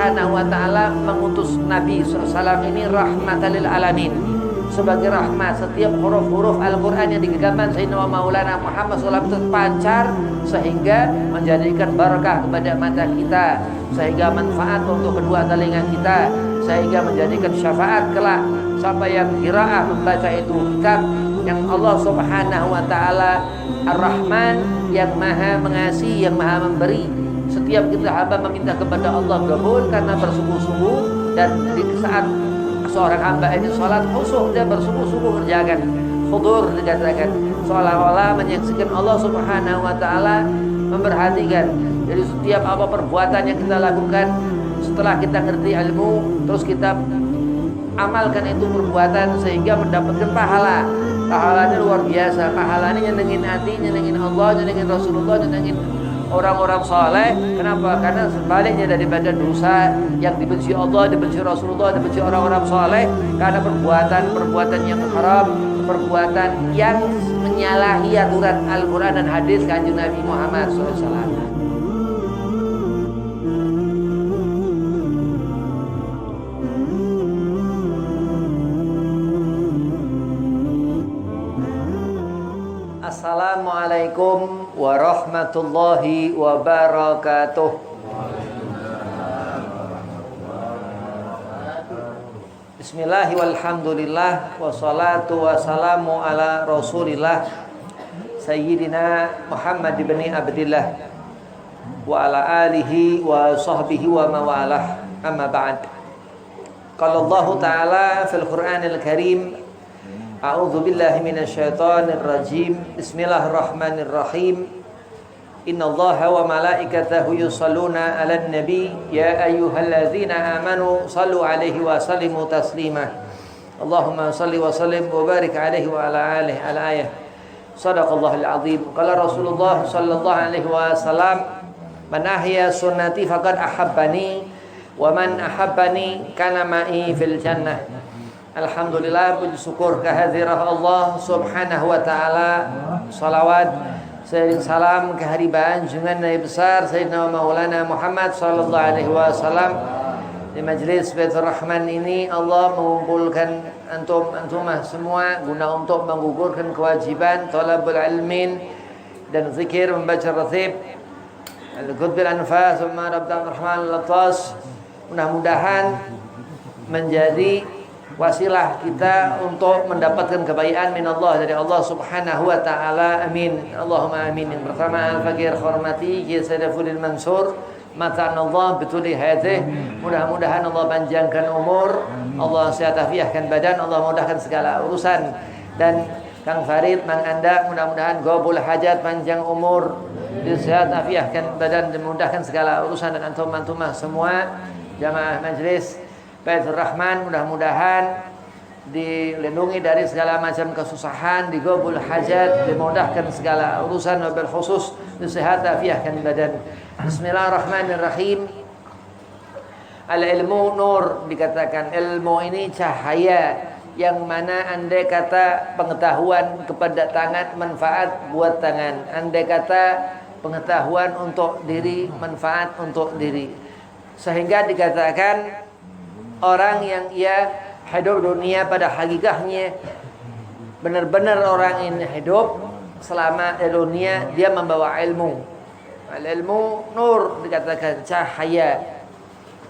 Subhanahu wa taala mengutus Nabi SAW ini rahmatan lil alamin, sebagai rahmat. Setiap huruf-huruf Al-Quran yang digenggam Sayyidina Maulana Muhammad SAW terpancar sehingga menjadikan barakah kepada mata kita, sehingga manfaat untuk kedua telinga kita, sehingga menjadikan syafaat kelak siapa yang qiraah membaca itu kitab yang Allah Subhanahu wa taala Ar-Rahman, yang maha mengasihi, yang maha memberi. Setiap kita hamba meminta kepada Allah kabul karena bersungguh-sungguh, dan di saat seorang hamba ini sholat khusyuk, dia bersungguh-sungguh kerjakan, khudur dikatakan, seolah-olah menyaksikan Allah Subhanahu wa taala, memperhatikan. Jadi setiap apa perbuatan yang kita lakukan, setelah kita ngerti ilmu, terus kita amalkan itu perbuatan sehingga mendapatkan pahala. Pahalanya luar biasa. Pahalanya nyenengin hati, nyenengin Allah, nyenengin Rasulullah, nyenengin orang-orang saleh. Kenapa? Karena sebaliknya daripada dosa yang dibenci Allah, dibenci Rasulullah, dibenci orang-orang saleh, karena perbuatan yang haram, perbuatan yang menyalahi aturan Al-Quran dan hadis Kanjeng Nabi Muhammad SAW. Assalamualaikum warahmatullahi wabarakatuh. Bismillahi walhamdulillah, wassalatu wassalamu ala rasulillah Sayyidina Muhammad ibn Abdillah wa ala alihi wa sahbihi wa mawalah, amma ba'd. Qala Allah Ta'ala fil Qur'anil Karim, a'udzu billahi minasyaitonir rajim. Bismillahirrahmanirrahim. Innallaha wa malaikatahu yusholluna 'alan nabi ya ayyuhalladzina amanu shallu 'alaihi wa sallimu taslima. Allahumma shalli wa sallim wa barik 'alaihi wa ala alihi. Al-ayah. Shadaqallahul 'azim. Qala Rasulullah sallallahu alaihi wasallam, man ahya sunnati faqad ahabbani wa man ahabbani kana ma'i fil jannah. Alhamdulillah, puji syukur kehadirat Allah Subhanahu wa taala. Salawat sering salam keharibaan junjungan Nabi besar Sayyidina Maulana Muhammad sallallahu alaihi wasallam. Di majlis Baitur Rahman ini Allah mengumpulkan antum-antumah semua guna untuk menggugurkan kewajiban talabul ilmin dan zikir, membaca ratib al-qutbil anfas wa Rabbul Rahman al-Latas. Mudah-mudahan menjadi wasilah kita untuk mendapatkan kebaikan min Allah, dari Allah Subhanahu wa taala. Amin. Allahumma amin. Yang pertama al-fakir hormati Sayyidul Mansur matan Allah betuli hadih. Mudah-mudahan Allah panjangkan umur, Allah sehat afiahkan badan, Allah mudahkan segala urusan. Dan Kang Farid, Mang Anda, mudah-mudahan gobul hajat, panjang umur, sehat afiahkan badan, dan mudahkan segala urusan. Dan antum-antumah semua jamaah majlis Baitur Rahman mudah-mudahan dilindungi dari segala macam kesusahan, digobul hajat, dimudahkan segala urusan, wabil khusus sehat afiahkan badan. Bismillahirrahmanirrahim. Al-ilmu nur, dikatakan ilmu ini cahaya yang mana andai kata pengetahuan kepada tangan manfaat buat tangan, andai kata pengetahuan untuk diri manfaat untuk diri. Sehingga dikatakan orang yang ia hidup dunia pada hakikatnya, benar-benar orang ini hidup selama di dunia dia membawa ilmu. Al-ilmu nur, dikatakan cahaya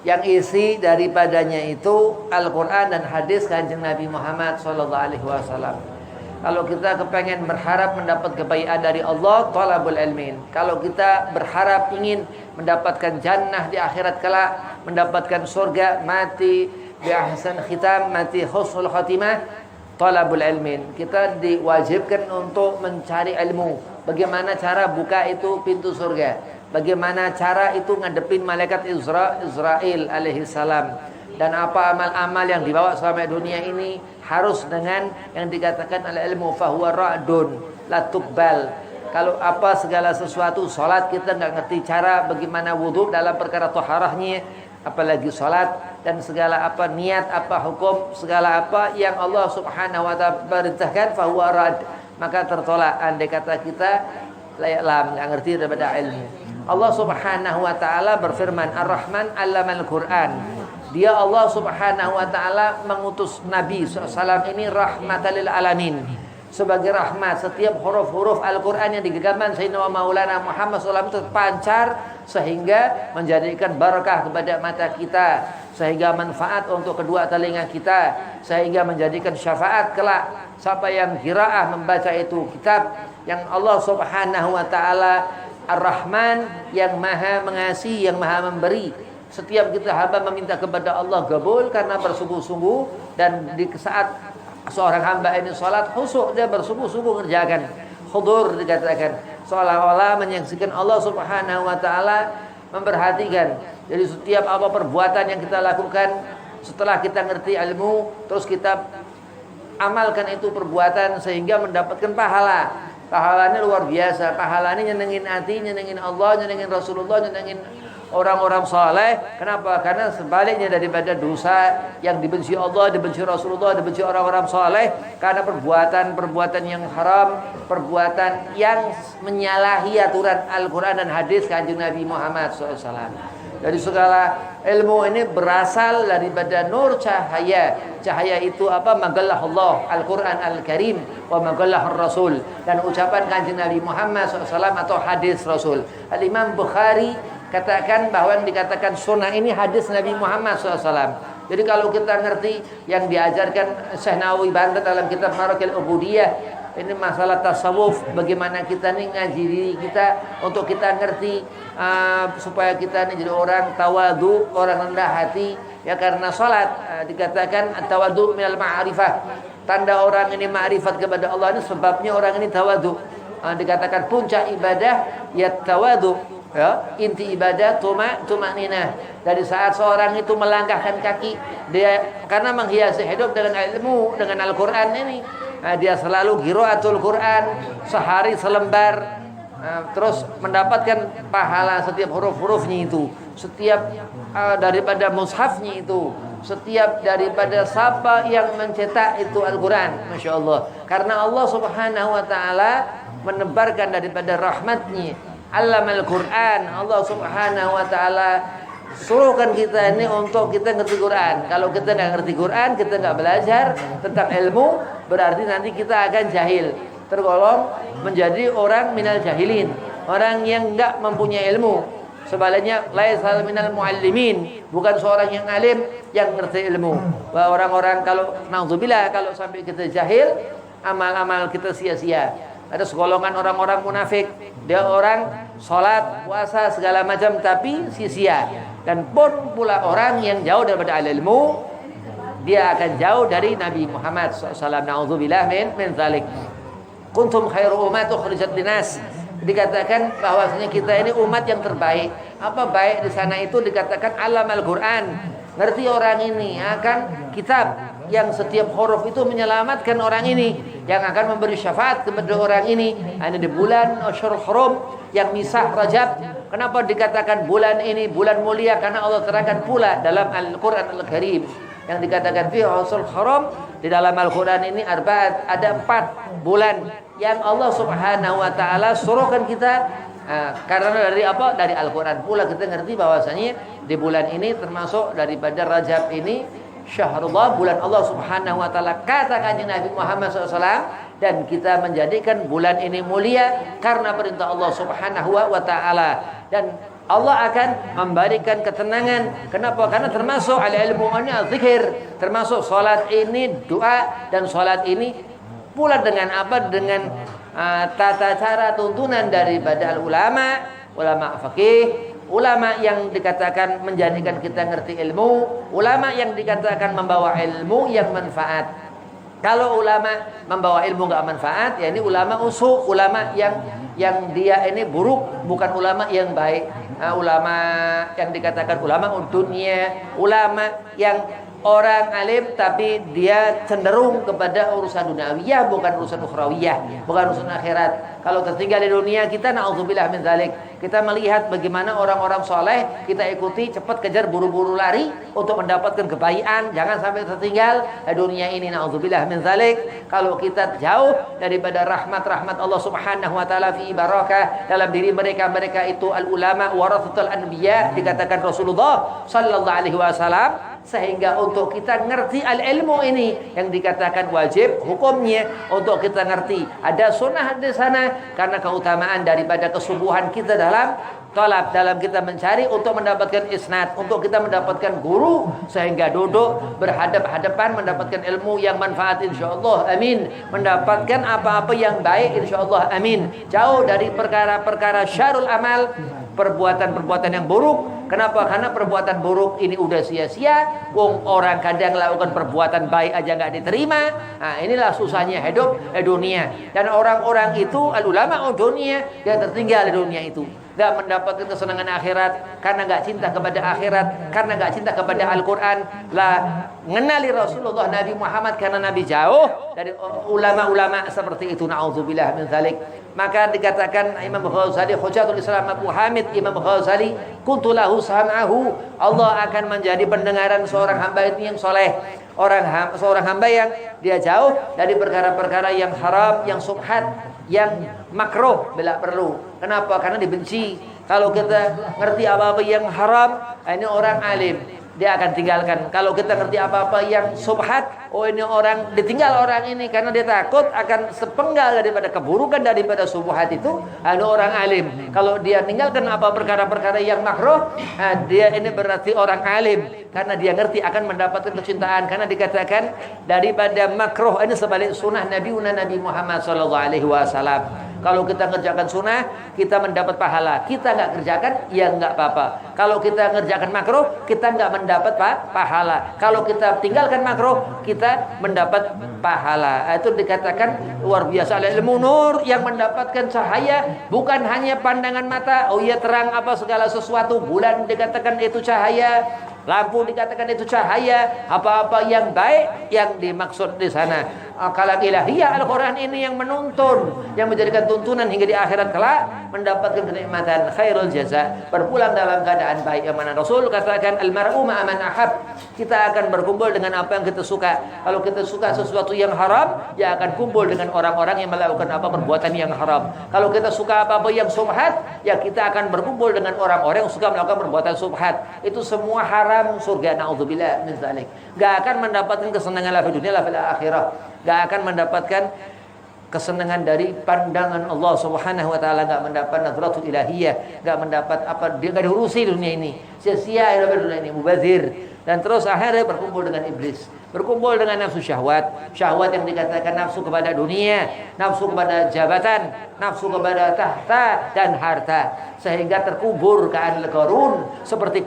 yang isi daripadanya itu Al-Quran dan hadis Kanjeng Nabi Muhammad SAW. Kalau kita kepengen berharap mendapat kebaikan dari Allah, talabul ilmin. Kalau kita berharap ingin mendapatkan jannah di akhirat kelak, mendapatkan surga, mati bi ahsan khitam, mati husnul khatimah, talabul ilmin. Kita diwajibkan untuk mencari ilmu. Bagaimana cara buka itu pintu surga? Bagaimana cara itu ngadepin malaikat Israel alaihi salam? Dan apa amal-amal yang dibawa selama dunia ini harus dengan yang dikatakan al-ilmu fahuwa ra'dun la tuqbal. Kalau apa segala sesuatu, salat kita enggak ngerti cara bagaimana wudu dalam perkara taharahnya, apalagi salat, dan segala apa niat, apa hukum, segala apa yang Allah Subhanahu wa taala perintahkan fahuwa ra'd, maka tertolak andai kata kita layak lam, enggak ngerti daripada ilmu. Allah Subhanahu wa taala berfirman, Ar-Rahman 'allamal Qur'an. Dia Allah Subhanahu wa taala mengutus Nabi SAW ini rahmatan lil alamin. Sebagai rahmat, setiap huruf-huruf Al-Qur'an yang digenggam Sayyidina Maulana Muhammad SAW itu terpancar sehingga menjadikan barakah kepada mata kita, sehingga manfaat untuk kedua telinga kita, sehingga menjadikan syafaat kelak siapa yang qiraah membaca itu kitab yang Allah Subhanahu wa taala Ar-Rahman, yang maha mengasihi, yang maha memberi. Setiap kita hamba meminta kepada Allah kabul karena bersungguh-sungguh, dan di saat seorang hamba ini salat khusyuk, dia bersungguh-sungguh mengerjakan, khudur dikatakan, seolah-olah menyaksikan Allah Subhanahu wa taala, memperhatikan. Jadi setiap apa perbuatan yang kita lakukan setelah kita ngerti ilmu, terus kita amalkan itu perbuatan sehingga mendapatkan pahala. Pahalanya luar biasa. Pahalanya nyenengin hati, nyenengin Allah, nyenengin Rasulullah, nyenengin orang-orang saleh. Kenapa? Karena sebaliknya daripada dosa yang dibenci Allah, dibenci Rasulullah, dibenci orang-orang saleh, karena perbuatan-perbuatan yang haram, perbuatan yang menyalahi aturan Al-Quran dan hadis Kanjeng Nabi Muhammad SAW. Dari segala ilmu ini berasal daripada nur cahaya. Cahaya itu apa? Magallah Allah, Al-Quran Al-Karim, wa magallah Rasul, dan ucapan Kanjeng Nabi Muhammad SAW atau hadis Rasul. Al-Imam Bukhari katakan bahwa yang dikatakan sunnah ini hadis Nabi Muhammad SAW. Jadi kalau kita ngerti yang diajarkan Syekh Nawawi Banten dalam kitab Marakil Ubudiyah, ini masalah tasawuf, bagaimana kita nih ngaji diri kita untuk kita ngerti supaya kita nih jadi orang tawadu, orang rendah hati. Ya karena salat dikatakan tawadu minal ma'rifah. Tanda orang ini ma'rifat kepada Allah ini sebabnya orang ini tawadu. Dikatakan puncak ibadah ya tawadu. Ya, inti ibadah tumakninah. Dari saat seorang itu melangkahkan kaki, dia karena menghiasi hidup dengan ilmu, dengan Al-Quran ini, dia selalu qiraatul Quran sehari selembar, terus mendapatkan pahala setiap huruf-hurufnya itu, setiap daripada mushafnya itu, setiap daripada siapa yang mencetak itu Al-Quran. Masya Allah. Karena Allah Subhanahu wa ta'ala menebarkan daripada rahmatnya, Allamal Quran. Allah Subhanahu wa ta'ala suruhkan kita ini untuk kita ngerti Quran. Kalau kita nggak ngerti Quran, kita nggak belajar tentang ilmu, berarti nanti kita akan jahil, tergolong menjadi orang minal jahilin, orang yang nggak mempunyai ilmu. Sebaliknya laisal minal muallimin, bukan seorang yang alim yang ngerti ilmu. Bahwa orang-orang kalau naudzubillah, kalau sampai kita jahil, amal-amal kita sia-sia. Ada segolongan orang-orang munafik, dia orang sholat, puasa, segala macam, tapi sia-sia. Dan pun pula orang yang jauh daripada ilmu, dia akan jauh dari Nabi Muhammad SAW. Na'udzubillah min zalik. Kuntum khairu umat ukhrijat linas. Dikatakan bahwasanya kita ini umat yang terbaik. Apa baik di sana itu? Dikatakan alamal Quran. Ngerti orang ini akan kitab yang setiap huruf itu menyelamatkan orang ini, yang akan memberi syafaat kepada orang ini. Ini di bulan Asyhurul Hurum yang misah Rajab. Kenapa dikatakan bulan ini bulan mulia? Karena Allah terangkan pula dalam Al-Quran Al-Karim yang dikatakan fi Asyhurul Hurum. Di dalam Al-Quran ini ada 4 bulan yang Allah Subhanahu wa ta'ala suruhkan kita. Karena dari apa? Dari Al-Quran pula kita ngerti bahwasanya di bulan ini termasuk daripada Rajab ini Syahrullah, bulan Allah Subhanahu wa ta'ala, kata Kanjeng Nabi Muhammad SAW, dan kita menjadikan bulan ini mulia karena perintah Allah Subhanahu wa ta'ala. Dan Allah akan memberikan ketenangan. Kenapa? Karena termasuk al-ilmu zikir, termasuk salat ini doa, dan salat ini pula dengan apa? Dengan tata cara tuntunan daripada ulama fakih, ulama yang dikatakan menjadikan kita ngerti ilmu, ulama yang dikatakan membawa ilmu yang manfaat. Kalau ulama membawa ilmu enggak manfaat, ya ini ulama usuk, ulama yang dia ini buruk, bukan ulama yang baik. Ulama yang dikatakan ulama dunia, ulama yang orang alim tapi dia cenderung kepada urusan duniawiyah, bukan urusan ukhrawiyah, bukan urusan akhirat. Kalau tertinggal di dunia kita, na'udzubillah min dzalik. Kita melihat bagaimana orang-orang soleh, kita ikuti, cepat kejar, buru-buru lari untuk mendapatkan kebaikan. Jangan sampai tertinggal di dunia ini, na'udzubillah min dzalik. Kalau kita jauh daripada rahmat Allah Subhanahu wa taala fi barakah dalam diri mereka, mereka itu al-ulama warathatul anbiya, dikatakan Rasulullah sallallahu alaihi wasallam. Sehingga untuk kita ngerti al-ilmu ini yang dikatakan wajib hukumnya untuk kita ngerti. Ada sunnah di sana karena keutamaan daripada kesubuhan kita dalam talab, dalam kita mencari untuk mendapatkan isnad, untuk kita mendapatkan guru, sehingga duduk berhadap-hadapan mendapatkan ilmu yang manfaat insyaallah amin, mendapatkan apa-apa yang baik insyaallah amin, jauh dari perkara-perkara syarul amal, perbuatan-perbuatan yang buruk. Kenapa? Karena perbuatan buruk ini udah sia-sia. Wong orang kadang lakukan perbuatan baik aja nggak diterima. Nah, inilah susahnya hidup di dunia. Dan orang-orang itu al-ulama dunia, dia tertinggal di dunia itu. Gak mendapatkan kesenangan akhirat karena gak cinta kepada akhirat, karena gak cinta kepada Al-Quran. Lah mengenali Rasulullah Nabi Muhammad karena Nabi jauh dari ulama-ulama seperti itu, na'udzubillah min dzalik. Maka dikatakan Imam Ghazali, Hujatul Islam Abu Hamid Imam Ghazali, kuntulahu sam'ahu, Allah akan menjadi pendengaran seorang hamba itu yang soleh. Seorang hamba yang dia jauh dari perkara-perkara yang haram, yang subhat, yang makruh bila perlu. Kenapa? Karena dibenci. Kalau kita ngerti apa-apa yang haram, ini orang alim, dia akan tinggalkan. Kalau kita ngerti apa-apa yang subhat, oh ini orang ditinggal orang ini karena dia takut akan sepenggal daripada keburukan daripada subhat itu, ini orang alim. Kalau dia tinggalkan apa perkara-perkara yang makruh, dia ini berarti orang alim karena dia ngerti akan mendapatkan kecintaan. Karena dikatakan daripada makruh ini sebalik sunnah Nabi Muhammad sallallahu alaihi wasallam. Kalau kita ngerjakan sunnah, kita mendapat pahala. Kita nggak kerjakan, ya nggak apa-apa. Kalau kita ngerjakan makruh, kita nggak mendapat pahala. Kalau kita tinggalkan makruh, kita mendapat pahala. Itu dikatakan luar biasa. Ilmu nur yang mendapatkan cahaya, bukan hanya pandangan mata. Oh iya, terang apa segala sesuatu. Bulan dikatakan itu cahaya. Lampu dikatakan itu cahaya. Apa-apa yang baik yang dimaksud di sana. Kalam ilahiyah Al-Quran ini yang menuntun, yang menjadikan tuntunan hingga di akhirat kelak mendapatkan kenikmatan khairul jaza, berpulang dalam keadaan baik. Yang mana Rasul katakan al-mar'u ma'a man ahab, kita akan berkumpul dengan apa yang kita suka. Kalau kita suka sesuatu yang haram, ya akan kumpul dengan orang-orang yang melakukan apa perbuatan yang haram. Kalau kita suka apa-apa yang subhat, ya kita akan berkumpul dengan orang-orang yang suka melakukan perbuatan subhat. Itu semua haram surga, na'udzubillah min dzalik. Gak akan mendapatkan kesenangan la fi dunia la fil akhirah. Gak akan mendapatkan kesenangan dari pandangan Allah Subhanahu wa taala, gak mendapat nadratul ilahiyah, gak mendapat apa, dia gak diurusi dunia ini. Sia-sia hidup dunia ini, mubazir. Dan terus akhirnya berkumpul dengan iblis, berkumpul dengan nafsu syahwat, syahwat yang dikatakan nafsu kepada dunia, nafsu kepada jabatan, nafsu kepada tahta dan harta, sehingga terkubur Qarun, seperti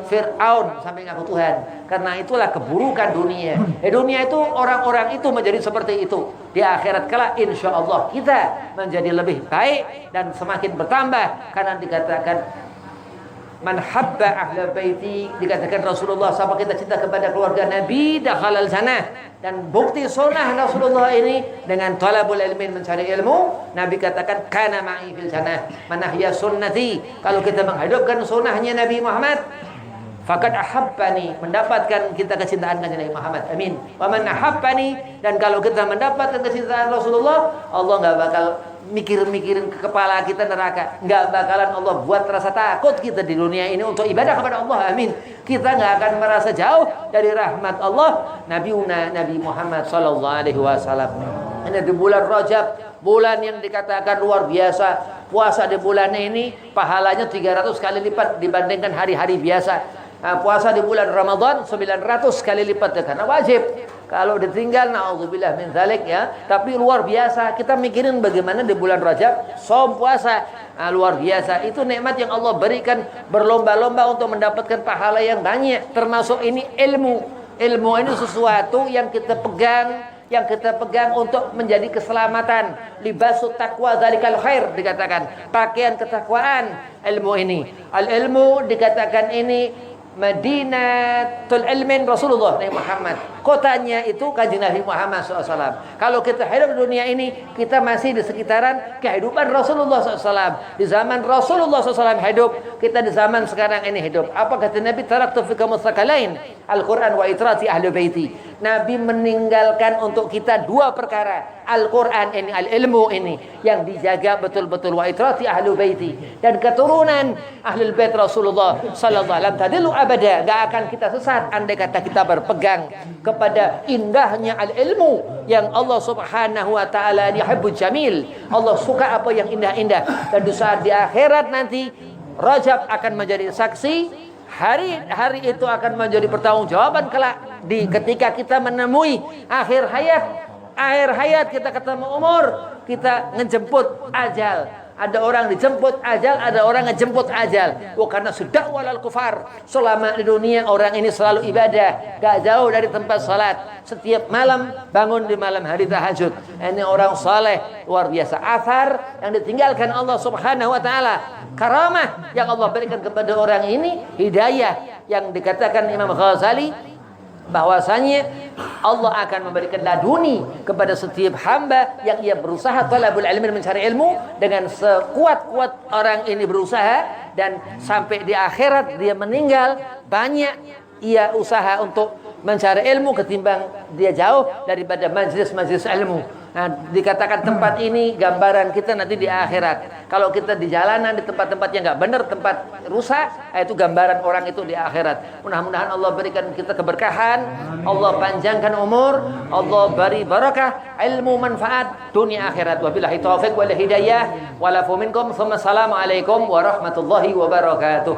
Fir'aun sampai ngaku Tuhan. Karena itulah keburukan dunia. Dunia itu orang-orang itu menjadi seperti itu. Di akhirat kelak insya Allah kita menjadi lebih baik dan semakin bertambah. Karena dikatakan man habba ahla baiti, dikatakan Rasulullah, siapa kita cinta kepada keluarga Nabi, dakhalal jannah. Dan bukti sunnah Rasulullah ini dengan talabul ilmin, mencari ilmu. Nabi katakan kana ma'i fil jannah, man ahya sunnati. Kalau kita menghidupkan sunnahnya Nabi Muhammad, faqad ahabbani, mendapatkan kita kecintaan kanjeng Nabi Muhammad. Amin. Wa man ahabbani, dan kalau kita mendapatkan kecintaan Rasulullah, Allah enggak bakal mikir-mikirin ke kepala kita neraka. Enggak bakalan Allah buat rasa takut kita di dunia ini untuk ibadah kepada Allah. Amin. Kita enggak akan merasa jauh dari rahmat Allah. Nabi Muhammad sallallahu alaihi wasallam. Ini di bulan Rajab, bulan yang dikatakan luar biasa. Puasa di bulan ini pahalanya 300 kali lipat dibandingkan hari-hari biasa. Puasa di bulan Ramadan 900 kali lipat karena wajib. Kalau ditinggal, na'udzubillah min dzalik ya. Tapi luar biasa. Kita mikirin bagaimana di bulan Rajab som puasa. Luar biasa. Itu nikmat yang Allah berikan, berlomba-lomba untuk mendapatkan pahala yang banyak. Termasuk ini ilmu. Ilmu ini sesuatu yang kita pegang, untuk menjadi keselamatan. Libasut taqwa dzalikal khair, dikatakan pakaian ketakwaan ilmu ini. Al ilmu dikatakan ini Madinatul Ilmin Rasulullah Nabi Muhammad. Kotanya itu Kanjeng Nabi Muhammad SAW. Kalau kita hidup di dunia ini, kita masih di sekitaran kehidupan Rasulullah SAW. Di zaman Rasulullah SAW hidup, kita di zaman sekarang ini hidup. Apa kata Nabi? Taraktu fikum tsaqalain, Al-Quran wa itrati ahli baiti. Nabi meninggalkan untuk kita dua perkara. Al-Quran ini, al-ilmu ini yang dijaga betul-betul, wa itrati ahli baiti, dan keturunan ahli bait Rasulullah sallallahu alaihi wasallam tadillu abada. Gak akan kita sesat andai kata kita berpegang kepada indahnya al-ilmu yang Allah Subhanahu wa taala yuhibbul jamil. Allah suka apa yang indah-indah, dan di saat di akhirat nanti Rajab akan menjadi saksi. Hari itu akan menjadi pertanggungjawaban kelak ketika kita menemui akhir hayat kita ketemu umur, kita ngejemput ajal. Ada orang dijemput ajal, ada orang ngejemput ajal. Karena sudah walal kufar. Selama di dunia orang ini selalu ibadah, gak jauh dari tempat salat. Setiap malam bangun di malam hari tahajud. Ini orang saleh luar biasa. Athar yang ditinggalkan Allah Subhanahu wa taala. Karamah yang Allah berikan kepada orang ini, hidayah yang dikatakan Imam Ghazali bahwasanya Allah akan memberikan laduni kepada setiap hamba yang ia berusaha talabul ilmi, mencari ilmu dengan sekuat-kuat orang ini berusaha, dan sampai di akhirat dia meninggal banyak ia usaha untuk mencari ilmu ketimbang dia jauh daripada majlis-majlis ilmu. Nah, dikatakan tempat ini gambaran kita nanti di akhirat. Kalau kita di jalanan, di tempat-tempat yang nggak benar, tempat rusak, itu gambaran orang itu di akhirat. Mudah-mudahan Allah berikan kita keberkahan, Allah panjangkan umur, Allah beri barakah, ilmu manfaat dunia akhirat. Wabillahi taufiq wal hidayah. Walafu minkum. Assalamualaikum warahmatullahi wabarakatuh.